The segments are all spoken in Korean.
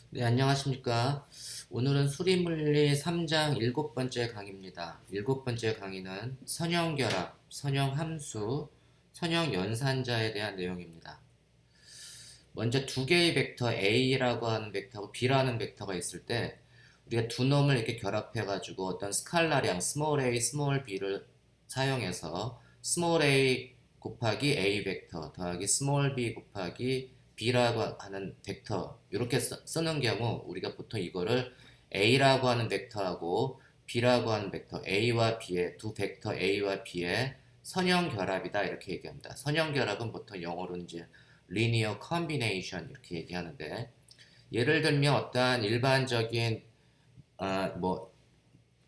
네, 안녕하십니까. 오늘은 수리물리 3장 7번째 강의입니다. 7번째 강의는 선형결합, 선형함수, 선형연산자에 대한 내용입니다. 먼저 두 개의 벡터 A라고 하는 벡터하고 B라는 벡터가 있을 때 우리가 두 놈을 이렇게 결합해가지고 어떤 스칼라량 small a, small b를 사용해서 small a 곱하기 A 벡터 더하기 small b 곱하기 B라고 하는 벡터 이렇게 쓰는 경우 우리가 보통 이거를 A라고 하는 벡터하고 B라고 하는 벡터 A와 B의 두 벡터 A와 B의 선형 결합이다 이렇게 얘기합니다. 선형 결합은 보통 영어로는 이제 linear combination 이렇게 얘기하는데 예를 들면 어떠한 일반적인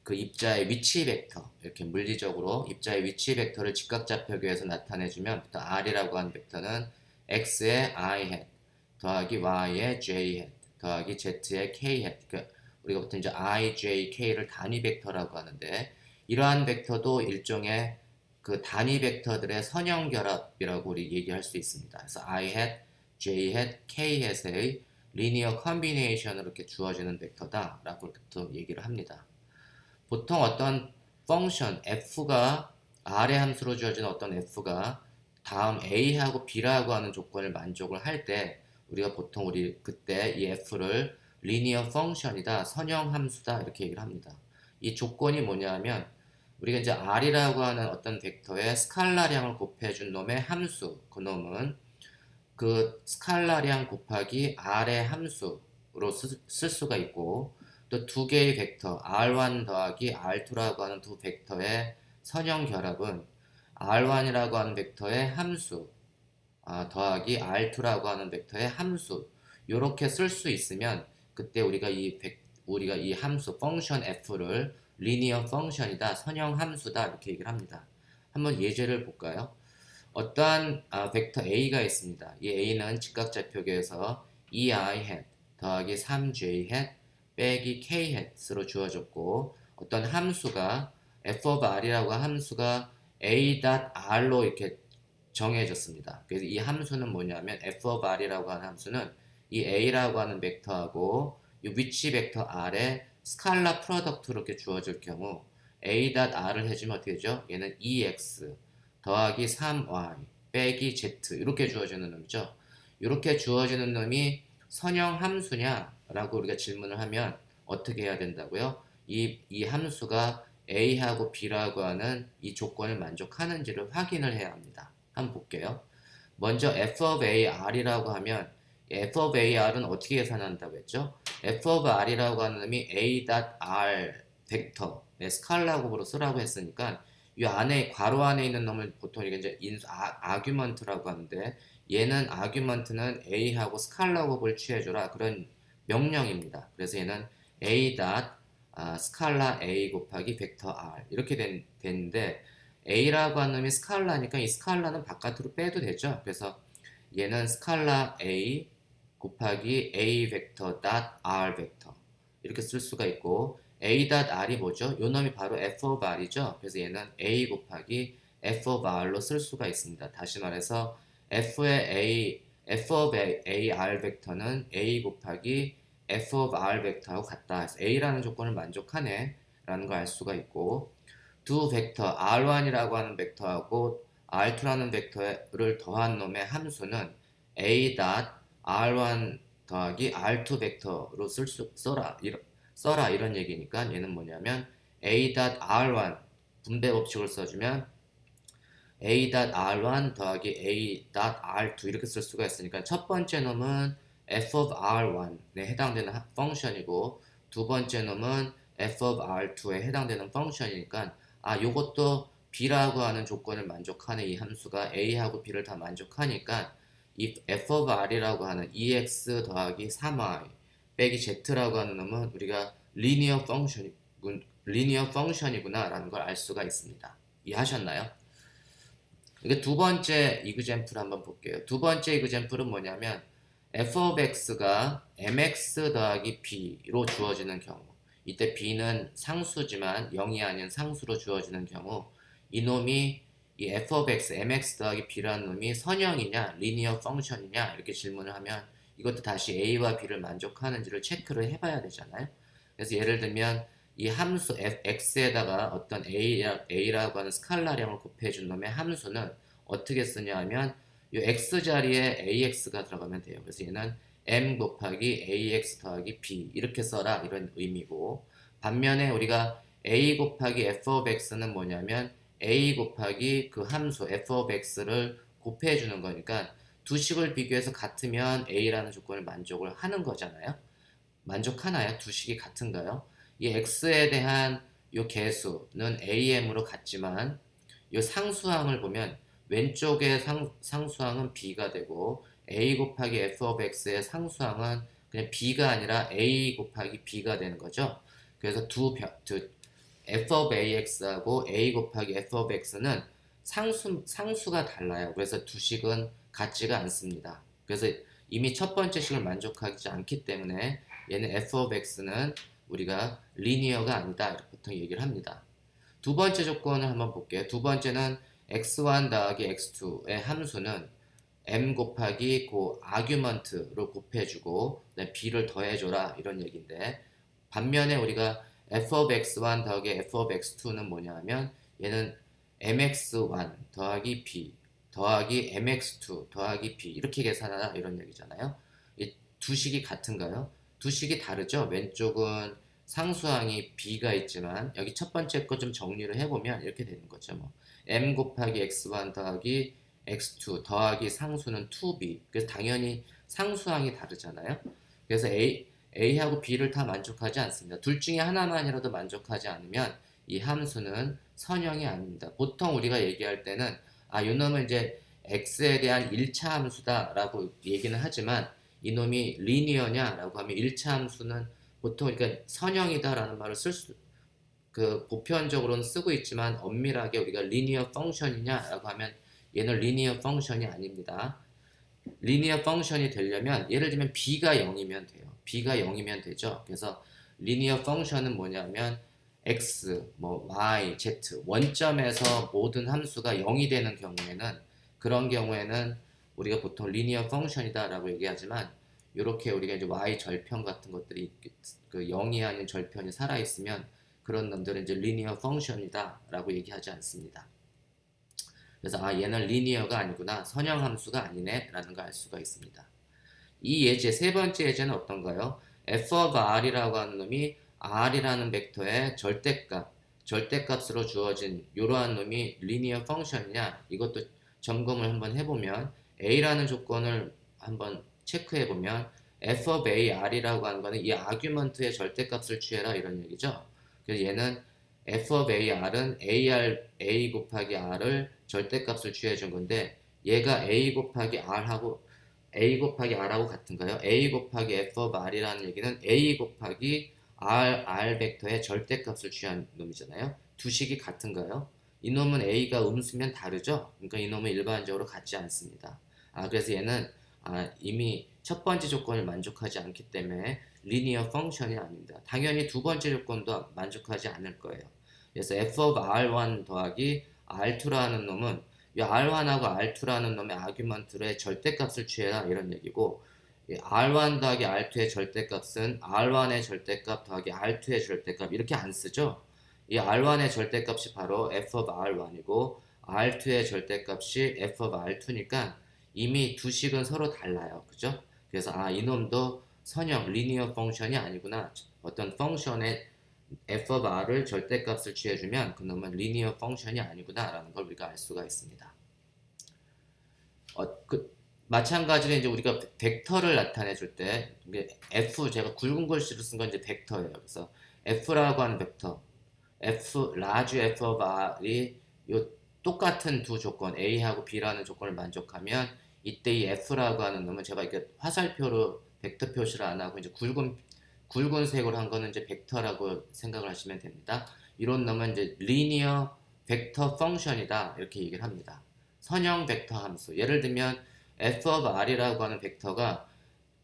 그 입자의 위치 벡터 이렇게 물리적으로 입자의 위치 벡터를 직각좌표계에서 나타내주면 부터 R이라고 하는 벡터는 X의 I hat 더하기 Y의 J hat 더하기 Z의 K hat 그러니까 우리가 보통 이제 I, J, K를 단위 벡터라고 하는데 이러한 벡터도 일종의 그 단위 벡터들의 선형 결합이라고 우리 얘기할 수 있습니다. 그래서 I hat, J hat, K hat의 리니어 컨비네이션으로 이렇게 주어지는 벡터다라고 또 얘기를 합니다. 보통 어떤 펑션 f가 R의 함수로 주어진 어떤 f가 다음 A하고 B라고 하는 조건을 만족을 할 때 우리가 보통 우리 그때 이 f를 리니어 펑션이다, 선형 함수다 이렇게 얘기를 합니다. 이 조건이 뭐냐면 우리가 이제 R이라고 하는 어떤 벡터의 스칼라량을 곱해준 놈의 함수, 그 놈은 그 스칼라량 곱하기 R의 함수로 쓸 수가 있고 또 두 개의 벡터 R1 더하기 R2라고 하는 두 벡터의 선형 결합은 R1이라고 하는 벡터의 함수 더하기 R2라고 하는 벡터의 함수 이렇게 쓸 수 있으면 그때 우리가 이 함수 펑션 f를 리니어 펑션이다 선형 함수다 이렇게 얘기를 합니다. 한번 예제를 볼까요? 어떠한 벡터 A가 있습니다. 이 A는 직각좌표계에서 2i hat 더하기 3j hat 빼기 k hat으로 주어졌고 어떤 함수가 f of r이라고 함수가 a.r로 이렇게 정해졌습니다. 그래서 이 함수는 뭐냐면 f of r이라고 하는 함수는 이 a라고 하는 벡터하고 이 위치 벡터 r의 스칼라 프로덕트로 이렇게 주어질 경우 a.r을 해주면 어떻게 되죠? 얘는 2x 더하기 3y 빼기 z 이렇게 주어지는 놈이죠. 이렇게 주어지는 놈이 선형 함수냐라고 우리가 질문을 하면 어떻게 해야 된다고요? 이 함수가 a하고 b라고 하는 이 조건을 만족하는지를 확인을 해야 합니다. 한번 볼게요. 먼저 f of a r이라고 하면 f of a r은 어떻게 계산한다고 했죠? f of r이라고 하는 놈이 a.r 벡터 스칼라 곱으로 쓰라고 했으니까 이 안에 괄호 안에 있는 놈을 보통 이제 아규먼트라고 하는데 얘는 아규먼트는 a하고 스칼라 곱을 취해줘라 그런 명령입니다. 그래서 얘는 a 스칼라 a 곱하기 벡터 r 이렇게 되는데 a라고 하는 놈이 스칼라니까 이 스칼라는 바깥으로 빼도 되죠. 그래서 얘는 스칼라 a 곱하기 a 벡터 r 벡터 이렇게 쓸 수가 있고 a.r이 뭐죠? 요 놈이 바로 f of r이죠. 그래서 얘는 a 곱하기 f of r로 쓸 수가 있습니다. 다시 말해서 f of a r 벡터는 a 곱하기 f of r 벡터하고 같다. 그래서 a라는 조건을 만족하네 라는 걸 알 수가 있고 두 벡터 r1이라고 하는 벡터하고 r2라는 벡터를 더한 놈의 함수는 a.r1 더하기 r2 벡터로 써라 이런 얘기니까 얘는 뭐냐면 a.r1 분배 법칙을 써주면 a.r1 더하기 a.r2 이렇게 쓸 수가 있으니까 첫 번째 놈은 f of r1에 해당되는 펑션이고 두 번째 놈은 f of r2에 해당되는 펑션이니까 요것도 b라고 하는 조건을 만족하는 이 함수가 a하고 b를 다 만족하니까 이 f of r이라고 하는 2x 더하기 3y 빼기 z라고 하는 놈은 우리가 리니어 펑션이구나 라는 걸 알 수가 있습니다. 이해하셨나요? 이게 두 번째 이그젬플 한번 볼게요. 두 번째 이그젬플은 뭐냐면 f of x가 mx 더하기 b로 주어지는 경우 이때 b는 상수지만 0이 아닌 상수로 주어지는 경우 이놈이 이 f of x, mx 더하기 b라는 놈이 선형이냐 리니어 펑션이냐 이렇게 질문을 하면 이것도 다시 A와 B를 만족하는지를 체크를 해봐야 되잖아요. 그래서 예를 들면 이 함수 x에다가 어떤 a라고 하는 스칼라량을 곱해준 놈의 함수는 어떻게 쓰냐 하면 이 x 자리에 ax가 들어가면 돼요. 그래서 얘는 m 곱하기 ax 더하기 b 이렇게 써라 이런 의미고, 반면에 우리가 a 곱하기 f of x는 뭐냐면 a 곱하기 그 함수 f of x를 곱해주는 거니까 두 식을 비교해서 같으면 a라는 조건을 만족을 하는 거잖아요. 만족하나요? 두 식이 같은가요? 이 x에 대한 이 개수는 am으로 같지만 이 상수항을 보면 왼쪽의 상수항은 b가 되고 a 곱하기 f of x의 상수항은 그냥 b가 아니라 a 곱하기 b가 되는 거죠. 그래서 f of ax하고 a 곱하기 f of x는 상수가 달라요. 그래서 두 식은 같지가 않습니다. 그래서 이미 첫 번째 식을 만족하지 않기 때문에 얘는 f of x는 우리가 리니어가 아니다 이렇게 보통 얘기를 합니다. 두 번째 조건을 한번 볼게요. 두 번째는 x1 더하기 x2의 함수는 m 곱하기 그 아규먼트로 곱해주고 b를 더해줘라 이런 얘기인데, 반면에 우리가 f of x1 더하기 f of x2는 뭐냐 하면 얘는 mx1 더하기 b 더하기 mx2 더하기 b 이렇게 계산하라 이런 얘기잖아요. 이 두 식이 같은가요? 두 식이 다르죠. 왼쪽은 상수항이 b가 있지만 여기 첫 번째 거 좀 정리를 해보면 이렇게 되는 거죠. 뭐 m 곱하기 x1 더하기 x2 더하기 상수는 2b. 그래서 당연히 상수항이 다르잖아요. 그래서 a하고 b를 다 만족하지 않습니다. 둘 중에 하나만이라도 만족하지 않으면 이 함수는 선형이 아닙니다. 보통 우리가 얘기할 때는 이놈은 이제 x에 대한 1차 함수다라고 얘기는 하지만 이놈이 리니어냐라고 하면 1차 함수는 보통 그러니까 선형이다라는 말을 보편적으로는 쓰고 있지만 엄밀하게 우리가 리니어 펑션이냐라고 하면 얘는 리니어 펑션이 아닙니다. 리니어 펑션이 되려면 예를 들면 b가 0이면 돼요. b가 0이면 되죠. 그래서 리니어 펑션은 뭐냐면 x, y, z 원점에서 모든 함수가 0이 되는 경우에는, 그런 경우에는 우리가 보통 리니어 펑션이다 라고 얘기하지만, 이렇게 우리가 이제 y 절편 같은 것들이 그 0이 아닌 절편이 살아있으면 그런 놈들은 이제 리니어 펑션이다 라고 얘기하지 않습니다. 그래서 얘는 리니어가 아니구나, 선형 함수가 아니네 라는 걸 알 수가 있습니다. 이 예제, 세 번째 예제는 어떤가요? f of r이라고 하는 놈이 r이라는 벡터의 절대값으로 주어진 이러한 놈이 리니어 펑션이냐, 이것도 점검을 한번 해보면 a라는 조건을 한번 체크해보면 f of a r이라고 하는 거는 이 아규먼트의 절대값을 취해라 이런 얘기죠. 그래서 얘는 f of a r은 a 곱하기 r을 절대값을 취해준 건데, 얘가 a 곱하기 r하고 같은가요? a 곱하기 f of r이라는 얘기는 a 곱하기 r 벡터의 절대값을 취한 놈이잖아요. 두 식이 같은가요? 이놈은 a가 음수면 다르죠? 그러니까 이놈은 일반적으로 같지 않습니다. 그래서 얘는 이미 첫 번째 조건을 만족하지 않기 때문에 리니어 펑션이 아닙니다. 당연히 두 번째 조건도 만족하지 않을 거예요. 그래서 f of r1 더하기 r2라는 놈은 이 r1하고 r2라는 놈의 아규먼트의 절대값을 취해라 이런 얘기고, r1 더하기 r2의 절대값은 r1의 절대값 더하기 r2의 절대값 이렇게 안 쓰죠. 이 r1의 절대값이 바로 f of r1이고 r2의 절대값이 f of r2니까 이미 두 식은 서로 달라요. 그죠? 그래서 이놈도 선형 리니어 펑션이 아니구나, 어떤 펑션의 f of r을 절대값을 취해주면 그놈은 리니어 펑션이 아니구나 라는 걸 우리가 알 수가 있습니다. 마찬가지로 이제 우리가 벡터를 나타내 줄 때 f, 제가 굵은 글씨로 쓴 건 이제 벡터예요. 그래서 f라고 하는 벡터, 라지 f of r이 요 똑같은 두 조건 a하고 b라는 조건을 만족하면 이때 이 f라고 하는 놈은, 제가 이렇게 화살표로 벡터 표시를 안 하고 이제 굵은 색으로 한 거는 이제 벡터라고 생각을 하시면 됩니다. 이런 놈은 이제 리니어 벡터 펑션이다 이렇게 얘기를 합니다. 선형 벡터 함수. 예를 들면 f of r이라고 하는 벡터가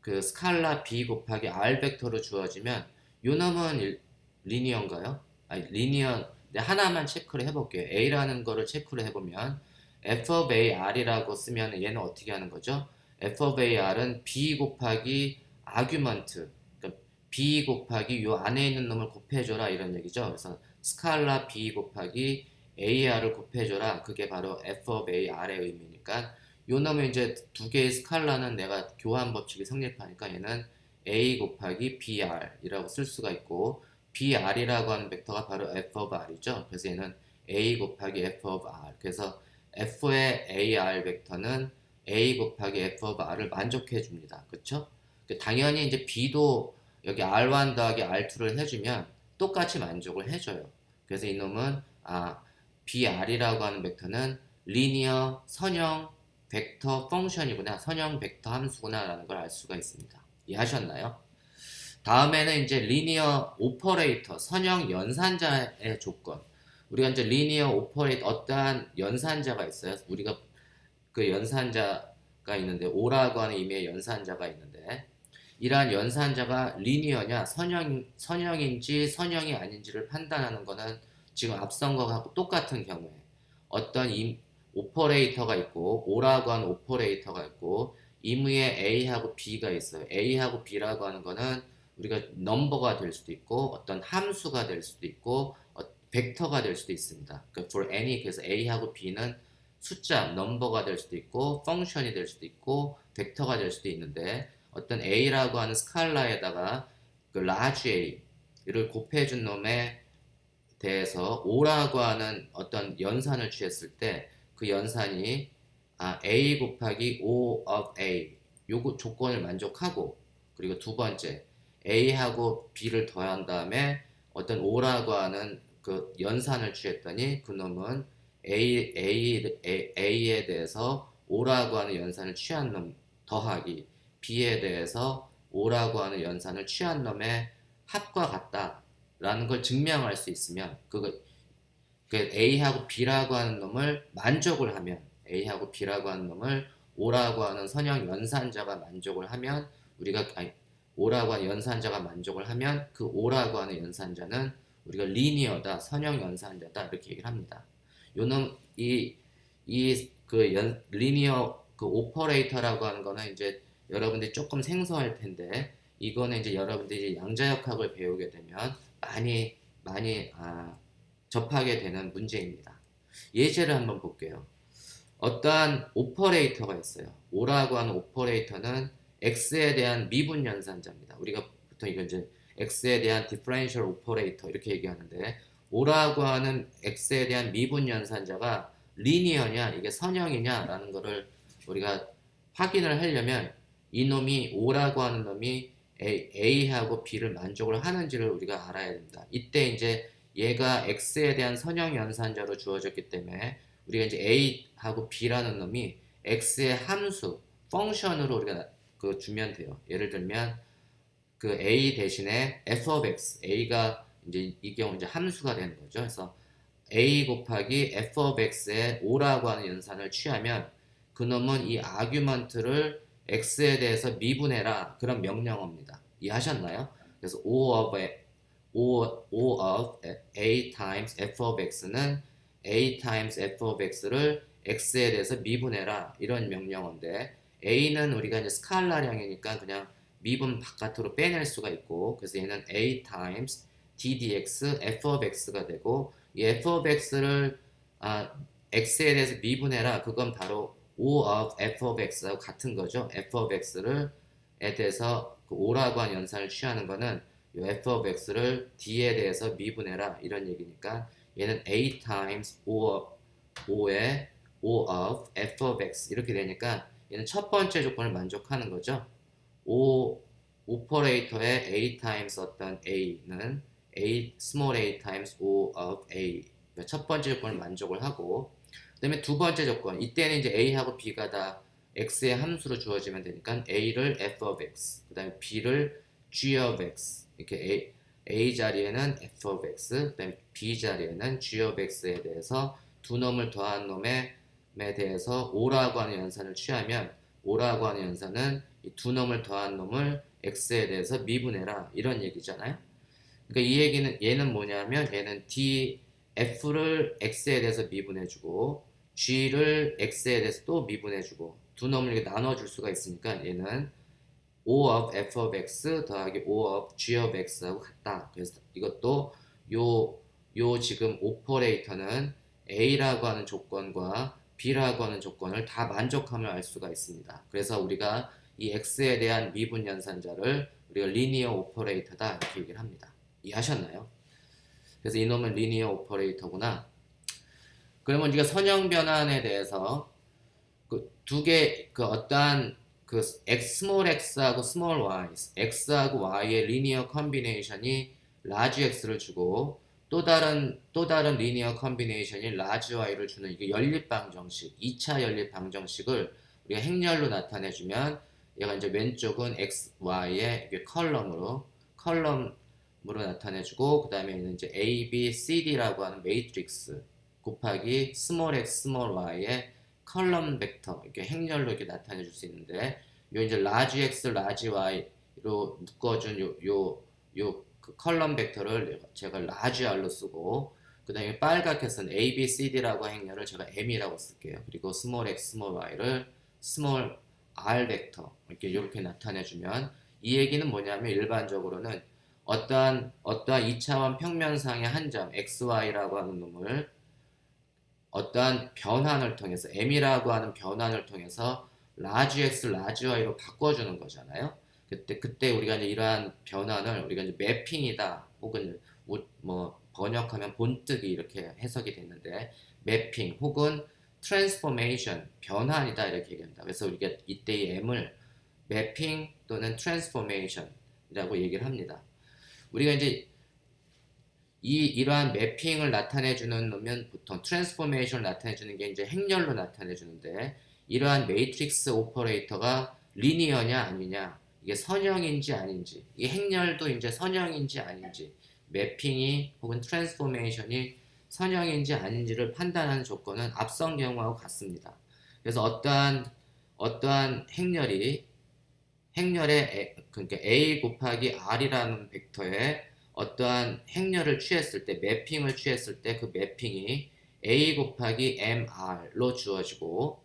그 스칼라 b 곱하기 r 벡터로 주어지면 이 놈은 리니어인가요? 리니어. 하나만 체크를 해볼게요. a라는 거를 체크를 해보면 f of a r이라고 쓰면 얘는 어떻게 하는 거죠? f of ar은 b 곱하기 아규먼트, 그러니까 b 곱하기 요 안에 있는 놈을 곱해줘라 이런 얘기죠. 그래서 스칼라 b 곱하기 ar을 곱해줘라. 그게 바로 f of ar의 의미니까 요 놈의 이제 두 개의 스칼라는 내가 교환 법칙이 성립하니까 얘는 a 곱하기 br이라고 쓸 수가 있고 br이라고 하는 벡터가 바로 f of r이죠. 그래서 얘는 a 곱하기 f of r. 그래서 f의 ar 벡터는 a 곱하기 f of r을 만족해 줍니다. 그쵸? 당연히 이제 b도 여기 r1 더하기 r2를 해주면 똑같이 만족을 해줘요. 그래서 이놈은 br이라고 하는 벡터는 리니어 선형 벡터 펑션이구나, 선형 벡터 함수구나 라는 걸 알 수가 있습니다. 이해하셨나요? 다음에는 이제 리니어 오퍼레이터, 선형 연산자의 조건. 우리가 이제 리니어 오퍼레이터, 어떠한 연산자가 있어요. 우리가 그 연산자가 있는데, O라고 하는 의미의 연산자가 있는데, 이러한 연산자가 리니어냐, 선형인지 선형이 아닌지를 판단하는 거는 지금 앞선 거하고 똑같은 경우에 어떤 오퍼레이터가 있고, O라고 하는 오퍼레이터가 있고, 임의의 A하고 B가 있어요. A하고 B라고 하는 거는 우리가 넘버가 될 수도 있고 어떤 함수가 될 수도 있고 벡터가 될 수도 있습니다. 그러니까 for any, 그래서 A하고 B는 숫자, 넘버가 될 수도 있고 펑션이 될 수도 있고 벡터가 될 수도 있는데 어떤 A라고 하는 스칼라에다가 그 large A를 곱해준 놈에 대해서 O라고 하는 어떤 연산을 취했을 때 그 연산이 A 곱하기 O of A 요거 조건을 만족하고, 그리고 두 번째 A하고 B를 더한 다음에 어떤 O라고 하는 그 연산을 취했더니 그놈은 A에 대해서 O라고 하는 연산을 취한 놈 더하기 B에 대해서 O라고 하는 연산을 취한 놈의 합과 같다라는 걸 증명할 수 있으면 그 A하고 B라고 하는 놈을 만족을 하면, A하고 B라고 하는 놈을 O라고 하는 선형 연산자가 만족을 하면 O라고 하는 연산자가 만족을 하면 그 O라고 하는 연산자는 우리가 리니어다, 선형 연산자다 이렇게 얘기를 합니다. 요놈 리니어 그 오퍼레이터라고 하는 거는 이제 여러분들이 조금 생소할 텐데 이거는 이제 여러분들이 양자역학을 배우게 되면 많이 접하게 되는 문제입니다. 예제를 한번 볼게요. 어떠한 오퍼레이터가 있어요. O라고 하는 오퍼레이터는 X에 대한 미분 연산자입니다. 우리가 보통 이건 이제 X에 대한 디퍼런셜 오퍼레이터 이렇게 얘기하는데 O라고 하는 X에 대한 미분 연산자가 리니어냐, 이게 선형이냐라는 거를 우리가 확인을 하려면 이놈이 O라고 하는 놈이 A하고 B를 만족을 하는지를 우리가 알아야 됩니다. 이때 이제 얘가 X에 대한 선형 연산자로 주어졌기 때문에 우리가 이제 A하고 B라는 놈이 X의 함수, 펑션으로 우리가 주면 돼요. 예를 들면 그 A 대신에 f of x, A가 이제 이 경우 이제 함수가 되는 거죠. 그래서 A 곱하기 f of x의 O라고 하는 연산을 취하면 그놈은 이 아규먼트를 X에 대해서 미분해라, 그런 명령어입니다. 이해하셨나요? 그래서 O of A times f of x는 A times f of x를 x에 대해서 미분해라, 이런 명령어인데 a는 우리가 이제 스칼라량이니까 그냥 미분 바깥으로 빼낼 수가 있고, 그래서 얘는 a times d dx f of x가 되고, 이 f of x를 x에 대해서 미분해라, 그건 바로 O of f of x하고 같은 거죠. f of x를 에 대해서 그 O라고 하는 연산을 취하는 거는 이 f of x를 d에 대해서 미분해라, 이런 얘기니까 얘는 a times O의 O of f of x 이렇게 되니까 얘는 첫 번째 조건을 만족하는 거죠. 오퍼레이터의 a times 어떤 a는 small a times O of a, 첫 번째 조건을 만족을 하고, 그 다음에 두 번째 조건, 이때는 이제 a하고 b가 다 x의 함수로 주어지면 되니까 a를 f of x, 그 다음에 b를 g of x, 이렇게 A 자리에는 f of x, 그 다음에 b 자리에는 g of x에 대해서 두 놈을 더한 놈에 대해서 O라고 하는 연산을 취하면 O라고 하는 연산은 이 두 놈을 더한 놈을 x에 대해서 미분해라, 이런 얘기잖아요. 그러니까 이 얘기는, 얘는 뭐냐면 얘는 f를 x에 대해서 미분해주고 g를 x에 대해서 또 미분해주고 두 놈을 이렇게 나눠줄 수가 있으니까 얘는 O of f of x 더하기 O of g of x하고 같다. 그래서 이것도 요 지금 오퍼레이터는 A라고 하는 조건과 B라고 하는 조건을 다 만족함을 알 수가 있습니다. 그래서 우리가 이 X에 대한 미분 연산자를 우리가 리니어 오퍼레이터다 이렇게 얘기를 합니다. 이해하셨나요? 그래서 이놈은 리니어 오퍼레이터구나. 그러면 우리가 선형 변환에 대해서 그 두 개 그 어떠한 그 스몰 x하고 스몰 y, x하고 y의 리니어 컨비네이션이 라지 x를 주고 또 다른 리니어 컨비네이션이 라지 y를 주는 이게 연립 방정식, 2차 연립 방정식을 우리가 행렬로 나타내 주면 얘가 이제 왼쪽은 x, y의 컬럼으로 나타내 주고 그다음에 이제 a, b, c, d라고 하는 매트릭스 곱하기 스몰 x, 스몰 y의 컬럼 벡터 이렇게 행렬로 이렇게 나타내 줄 수 있는데 요 이제 라지 x, 라지 y로 묶어준 그 컬럼 벡터를 제가 라지 r로 쓰고 그 다음에 빨갛게 쓴 a, b, c, d라고 행렬을 제가 m이라고 쓸게요. 그리고 스몰 x, 스몰 y를 스몰 r 벡터 이렇게 나타내주면 이 얘기는 뭐냐면 일반적으로는 어떠한 2차원 평면상의 한 점 xy라고 하는 놈을 어떠한 변환을 통해서 m이라고 하는 변환을 통해서 라지 x, 라지 y로 바꿔주는 거잖아요. 그때 우리가 이제 이러한 변환을 우리가 이제 매핑이다 혹은 뭐 번역하면 본뜨기 이렇게 해석이 됐는데 매핑 혹은 트랜스포메이션 변환이다 이렇게 얘기합니다. 그래서 우리가 이때 이 m을 매핑 또는 트랜스포메이션이라고 얘기를 합니다. 우리가 이제 이러한 매핑을 나타내주는 놈은 보통 트랜스포메이션을 나타내주는 게 이제 행렬로 나타내주는데 이러한 매트릭스 오퍼레이터가 리니어냐 아니냐 이게 선형인지 아닌지 이 행렬도 이제 선형인지 아닌지 매핑이 혹은 트랜스포메이션이 선형인지 아닌지를 판단하는 조건은 앞선 경우하고 같습니다. 그래서 어떠한 행렬의 그러니까 a 곱하기 r이라는 벡터에 어떠한 행렬을 취했을 때 매핑을 취했을 때 그 매핑이 a 곱하기 mr로 주어지고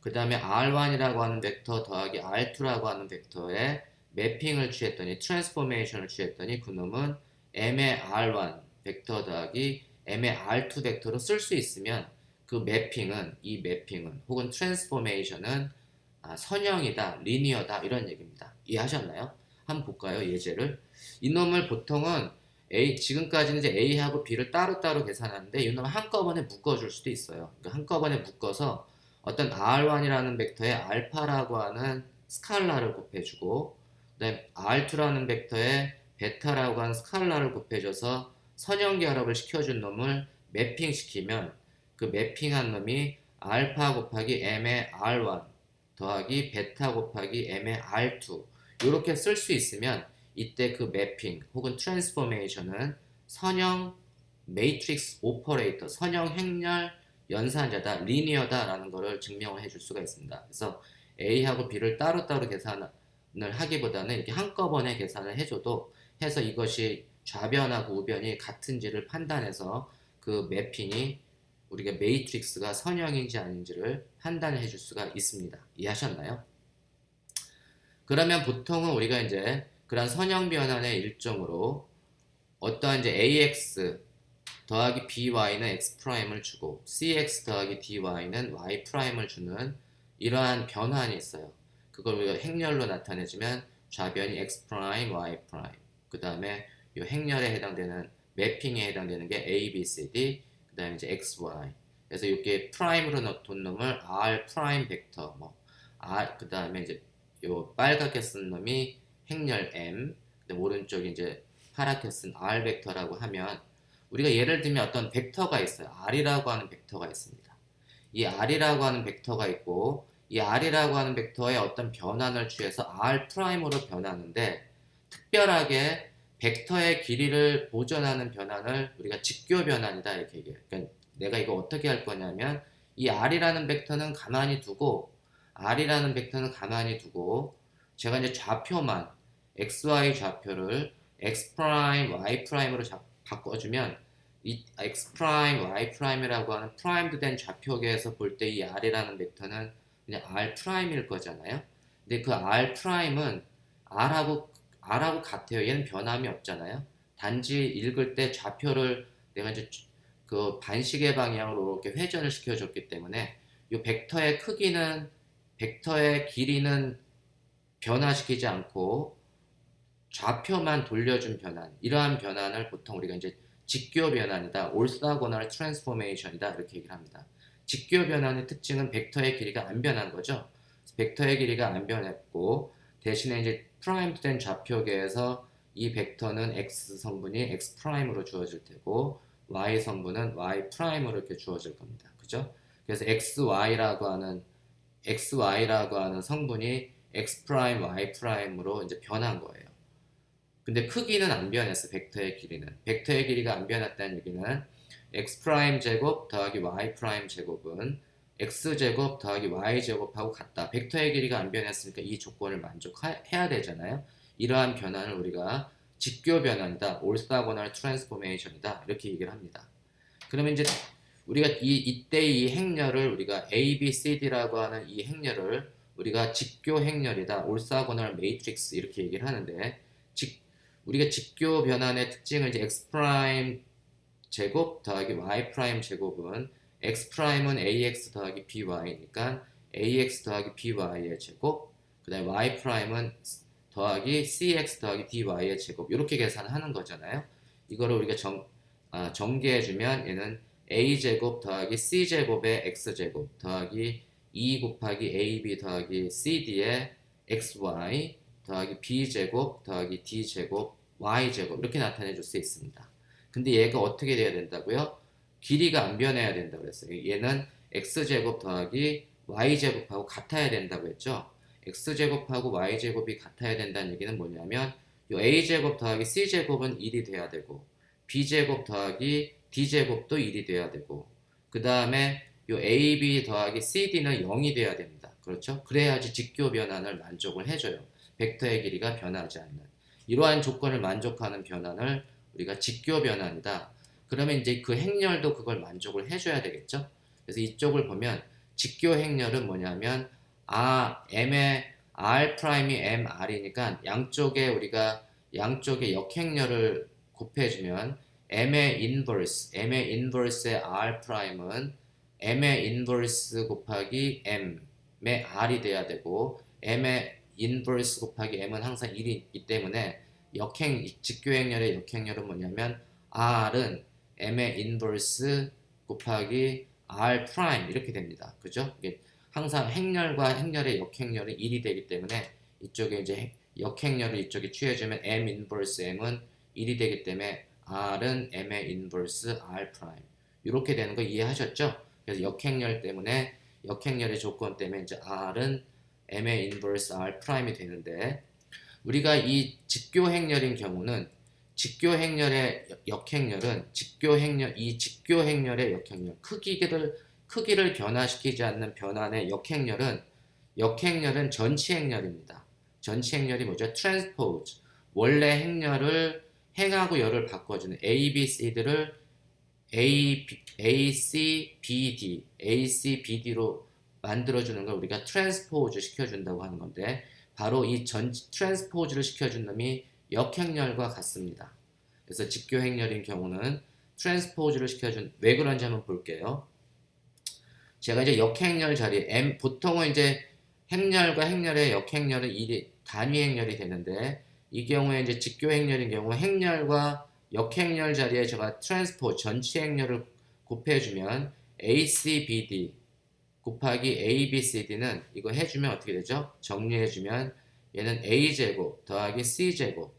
그 다음에 r1이라고 하는 벡터 더하기 r2라고 하는 벡터에 매핑을 취했더니 트랜스포메이션을 취했더니 그놈은 m의 r1 벡터 더하기 m의 r2 벡터로 쓸 수 있으면 그 매핑은 혹은 트랜스포메이션은 선형이다, 리니어다 이런 얘기입니다. 이해하셨나요? 한번 볼까요? 예제를. 이놈을 보통은 지금까지는 이제 A하고 B를 따로따로 계산하는데 이놈을 한꺼번에 묶어줄 수도 있어요. 그러니까 한꺼번에 묶어서 어떤 R1이라는 벡터에 알파라고 하는 스칼라를 곱해주고 그다음에 R2라는 벡터에 베타라고 하는 스칼라를 곱해줘서 선형 결합을 시켜준 놈을 매핑시키면 그 매핑한 놈이 알파 곱하기 m의 R1 더하기 베타 곱하기 m의 R2 이렇게 쓸 수 있으면 이때 그 매핑 혹은 트랜스포메이션은 선형 매트릭스 오퍼레이터, 선형 행렬 연산자다, 리니어다 라는 것을 증명을 해줄 수가 있습니다. 그래서 A하고 B를 따로따로 계산을 하기보다는 이렇게 한꺼번에 계산을 해서 이것이 좌변하고 우변이 같은지를 판단해서 그 매핑이 우리가 매트릭스가 선형인지 아닌지를 판단해 줄 수가 있습니다. 이해하셨나요? 그러면 보통은 우리가 이제 그런 선형 변환의 일종으로 어떠한 이제 ax 더하기 by는 x'을 주고 cx 더하기 dy는 y'을 주는 이러한 변환이 있어요. 그걸 우리가 행렬로 나타내주면 좌변이 x', y'. 그 다음에 이 행렬에 해당되는 매핑에 해당되는 게 a, b, c, d. 그 다음에 이제 x, y. 그래서 이렇게 프라임으로 둔 놈을 r 프라임 벡터, 그 다음에 이제 요 빨갛게 쓴 놈이 행렬 m, 오른쪽이 이제 파랗게 쓴 r 벡터라고 하면 우리가 예를 들면 어떤 벡터가 있어요. r이라고 하는 벡터가 있습니다. 이 r이라고 하는 벡터가 있고 이 r이라고 하는 벡터의 어떤 변환을 취해서 r 프라임으로 변하는데 특별하게 벡터의 길이를 보존하는 변환을 우리가 직교 변환이다 이렇게 얘기해요. 그러니까 내가 이거 어떻게 할 거냐면 이 r이라는 벡터는 가만히 두고 제가 이제 좌표만 xy 좌표를 x 프라임 y 프라임으로 바꿔주면 이 x 프라임 y 프라임이라고 하는 프라임드 된 좌표계에서 볼 때 이 r이라는 벡터는 그냥 R 프라임일 거잖아요. 근데 그 R 프라임은 R하고 같아요. 얘는 변함이 없잖아요. 단지 읽을 때 좌표를 내가 이제 그 반시계 방향으로 이렇게 회전을 시켜줬기 때문에 이 벡터의 길이는 변화시키지 않고 좌표만 돌려준 변환, 이러한 변환을 보통 우리가 이제 직교 변환이다, orthogonal transformation이다 이렇게 얘기를 합니다. 직교 변환의 특징은 벡터의 길이가 안 변한 거죠. 벡터의 길이가 안 변했고 대신에 이제 프라임 된 좌표계에서 이 벡터는 x 성분이 x 프라임으로 주어질 테고 y 성분은 y 프라임으로 이렇게 주어질 겁니다. 그죠? 그래서 xy라고 하는 성분이 x 프라임 y 프라임으로 이제 변한 거예요. 근데 크기는 안 변했어. 벡터의 길이는. 벡터의 길이가 안 변했다는 얘기는 x 프라임 제곱 더하기 y 프라임 제곱은 x 제곱 더하기 y 제곱하고 같다. 벡터의 길이가 안 변했으니까 이 조건을 만족해야 되잖아요. 이러한 변화를 우리가 직교 변환이다, orthogonal transformation이다 이렇게 얘기를 합니다. 그러면 이제 우리가 이때 이 행렬을 우리가 A, B, C, D라고 하는 이 행렬을 우리가 직교 행렬이다, orthogonal matrix 이렇게 얘기를 하는데 우리가 직교 변환의 특징을 이제 x 프라임 제곱 더하기 y 프라임 제곱은 x 프라임은 ax 더하기 by니까 ax 더하기 by의 제곱, 그다음에 y 프라임은 더하기 cx 더하기 dy의 제곱 이렇게 계산하는 거잖아요. 이거를 우리가 전개해주면 얘는 a 제곱 더하기 c 제곱의 x 제곱 더하기 2 곱하기 ab 더하기 cd의 xy 더하기 b제곱 더하기 d제곱 y제곱 이렇게 나타내 줄 수 있습니다. 근데 얘가 어떻게 돼야 된다고요? 길이가 안 변해야 된다고 그랬어요. 얘는 x제곱 더하기 y제곱하고 같아야 된다고 했죠. x제곱하고 y제곱이 같아야 된다는 얘기는 뭐냐면 요 a제곱 더하기 c제곱은 1이 돼야 되고 b제곱 더하기 d제곱도 1이 돼야 되고 그 다음에 요 ab 더하기 cd는 0이 돼야 됩니다. 그렇죠? 그래야지 직교 변환을 만족을 해줘요. 벡터의 길이가 변하지 않는 이러한 조건을 만족하는 변환을 우리가 직교 변환이다. 그러면 이제 그 행렬도 그걸 만족을 해줘야 되겠죠. 그래서 이쪽을 보면 직교 행렬은 뭐냐면 m의 r 프라임이 mr이니까 양쪽에 역행렬을 곱해주면 m의 인버스의 r 프라임은 m의 인버스 곱하기 m의 r이 돼야 되고 m의 인버스 곱하기 m은 항상 1이 있기 때문에 직교행렬의 역행렬은 뭐냐면 r은 m의 인버스 곱하기 r 프라임 이렇게 됩니다. 그죠? 이게 항상 행렬과 행렬의 역행렬은 1이 되기 때문에 이쪽에 이제 역행렬을 이쪽에 취해주면 m 인버스 m은 1이 되기 때문에 r은 m의 인버스 r 프라임 이렇게 되는 거 이해하셨죠? 그래서 역행렬의 조건 때문에 이제 r은 m의 인버스 r 프라임이 되는데 우리가 이 직교행렬인 경우는 직교행렬의 역행렬은 직교행렬의 역행렬 크기를 변화시키지 않는 변환의 역행렬은 전치행렬입니다. 전치행렬이 뭐죠? 트랜스포즈 원래 행렬을 행하고 열을 바꿔주는 A, B, C들을 A, C, BD로 만들어주는 걸 우리가 트랜스포즈 시켜준다고 하는 건데 바로 이 트랜스포즈를 시켜준 놈이 역행렬과 같습니다. 그래서 직교행렬인 경우는 트랜스포즈를 왜 그런지 한번 볼게요. 제가 이제 역행렬 자리에 보통은 이제 행렬과 행렬의 역행렬은 단위 행렬이 되는데 이 경우에 이제 직교행렬인 경우 행렬과 역행렬 자리에 제가 전치 행렬을 곱해주면 ACBD 곱하기 ABCD는 이거 해주면 어떻게 되죠? 정리해주면 얘는 A제곱 더하기 C제곱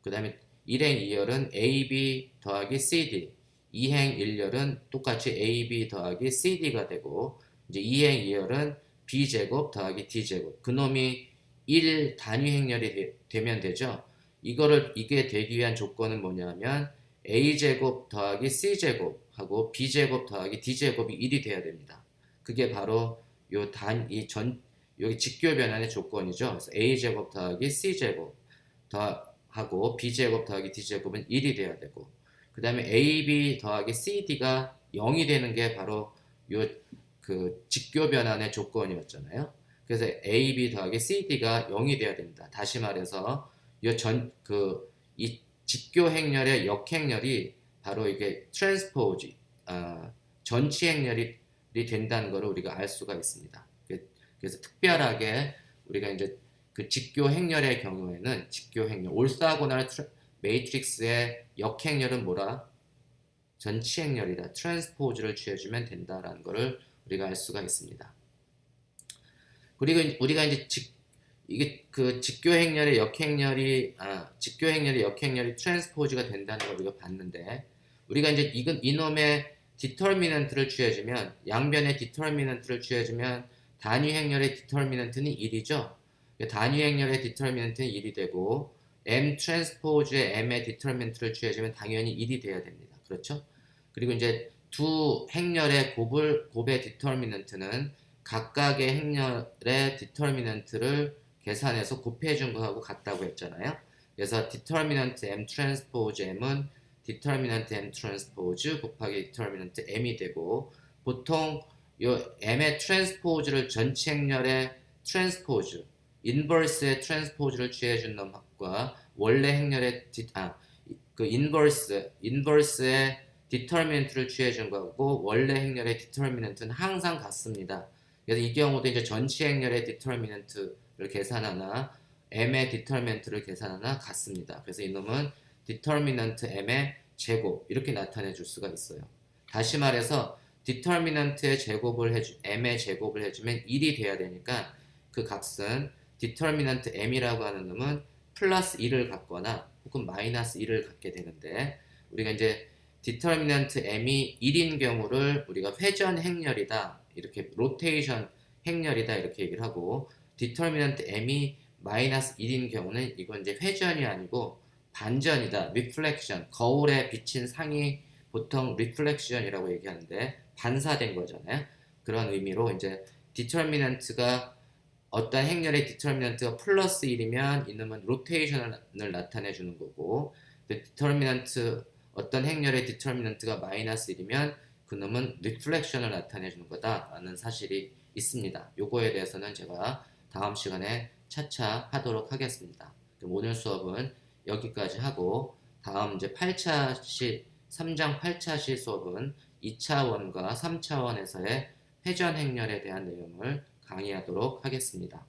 그 다음에 1행 2열은 AB 더하기 CD 2행 1열은 똑같이 AB 더하기 CD가 되고 이제 2행 2열은 B제곱 더하기 D제곱 그놈이 1 단위 행렬이 되면 되죠. 이게 되기 위한 조건은 뭐냐면 A제곱 더하기 C제곱 하고 B제곱 더하기 D제곱이 1이 돼야 됩니다. 그게 바로 여기 직교 변환의 조건이죠. 그래서 a제곱 더하기 c제곱 하고 b제곱 더하기 d제곱은 1이 돼야 되고 그 다음에 ab 더하기 cd가 0이 되는 게 바로 요 그 직교 변환의 조건이었잖아요. 그래서 A, B 더하기 C, D가 0이 돼야 됩니다. 다시 말해서 이 직교 행렬의 역행렬이 바로 이게 트랜스포즈, 전치 행렬이 된다는 것을 우리가 알 수가 있습니다. 그래서 특별하게 우리가 이제 그 직교 행렬의 경우에는 직교 행렬, 올사고날 매트릭스의 역행렬은 뭐라? 전치 행렬이다. 트랜스포즈를 취해주면 된다라는 것을 우리가 알 수가 있습니다. 그리고 우리가 이제 이게 그 직교 행렬의 역행렬이 트랜스포즈가 된다는 걸 우리가 봤는데, 우리가 이제 이놈의 디터미넌트를 취해주면, 양변의 디터미넌트를 취해주면 단위 행렬의 디터미넌트는 1이죠. 단위 행렬의 디터미넌트는 1이 되고 M 트랜스포즈의 M의 디터미넌트를 취해주면 당연히 1이 돼야 됩니다. 그렇죠? 그리고 이제 두 행렬의 곱의 디터미넌트는 각각의 행렬의 디터미넌트를 계산해서 곱해준 거하고 같다고 했잖아요. 그래서 디터미넌트 M 트랜스포즈 M은 디터미넌트 M 트랜스포즈 곱하기 디터미넌트 M이 되고, 보통 요 M의 트랜스포즈를 전체 행렬의 트랜스포즈, 인버스의 트랜스포즈를 취해준 놈과 원래 행렬의 인버스의 디터미넌트를 취해준 거고 원래 행렬의 디터미넌트는 항상 같습니다. 그래서 이 경우도 이제 전체 행렬의 디터미넌트를 계산하나 M의 디터미넌트를 계산하나 같습니다. 그래서 이놈은 디터미넌트 M의 제곱 이렇게 나타내 줄 수가 있어요. 다시 말해서 디터미넌트의 M의 제곱을 해주면 1이 돼야 되니까 그 값은 디터미넌트 M이라고 하는 놈은 플러스 1을 갖거나 혹은 마이너스 1을 갖게 되는데, 우리가 이제 디터미넌트 M이 1인 경우를 우리가 회전 행렬이다, 이렇게 로테이션 행렬이다 이렇게 얘기를 하고, 디터미넌트 M이 마이너스 1인 경우는 이건 이제 회전이 아니고 반전이다, 리플렉션, 거울에 비친 상이 보통 리플렉션이라고 얘기하는데 반사된 거잖아요. 그런 의미로 이제 디터미넌트가 어떤 행렬의 디터미넌트가 플러스 1이면 이놈은 로테이션을 나타내 주는 거고, 어떤 행렬의 디터미넌트가 마이너스 1이면 그놈은 리플렉션을 나타내 주는 거다라는 사실이 있습니다. 요거에 대해서는 제가 다음 시간에 차차 하도록 하겠습니다. 그럼 오늘 수업은 여기까지 하고, 다음 이제 3장 8차시 수업은 2차원과 3차원에서의 회전 행렬에 대한 내용을 강의하도록 하겠습니다.